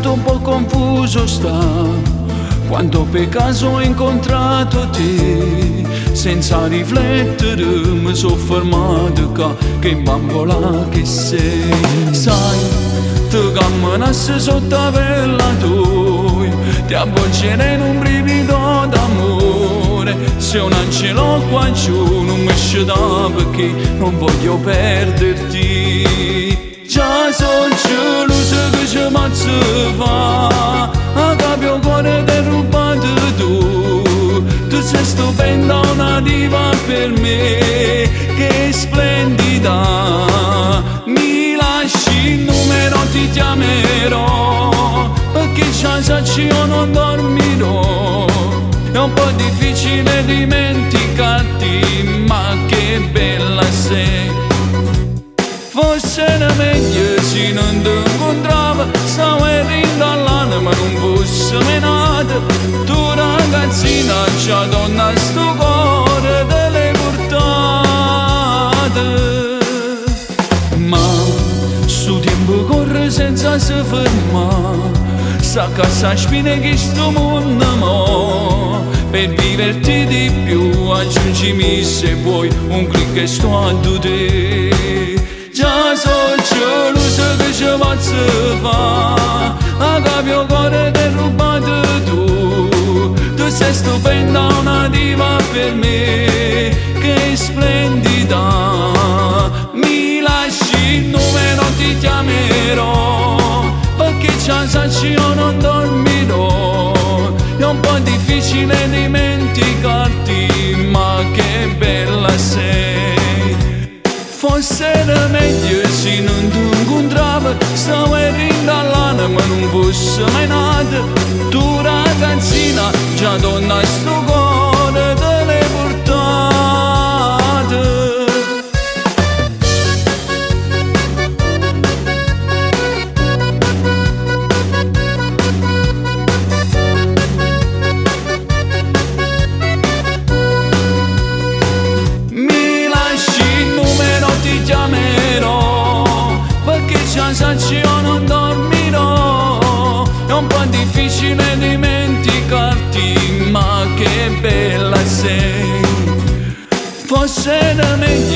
tutto un po' confuso sta, quando per caso ho incontrato te, senza riflettere mi sono fermato qua, che bambola che sei. Sai, ti camminassi sotto la pelle tua, ti avvolgerei in un brivido d'amore. Se un angelo qua giù non mi sceda perché non voglio perderti. Già sono geloso che ci mazza fa, a capo cuore ti rubato tu. Tu sei stupenda, una diva per me, che splendida. Mi lasci il numero, ti chiamerò, perché già sacci io non dormirò. È un po' difficile dimenticarti, ma che bella sei. Forse era meglio se non ti incontravo, stavo rindallando ma non fosse menata. Tu ragazzina, già donna, sto cuore te l'hai portate. Ma sto tempo corre senza si fermare, sa casa spine che sto mondo mo. Per viverti di più aggiungimi se vuoi un clic e sto a te. Già so geloso che ci faccio fa, a capo cuore ti rubato tu. Tu sei stupenda, una diva per me, che splendida. Mi lasci il numero, ti chiamerò, perché già sacci io non dormirò. È un po' difficile dimenticarti, ma che bella sei. Forse era meglio se non ti incontravo, stavo rindallando ma non fosse mai nata. Tu ragazzina, già donna, sto cuore te l'hai portate. Ti chiamerò, perché già sacci io non dormirò. È un po' difficile dimenticarti, ma che bella sei. Forse era meglio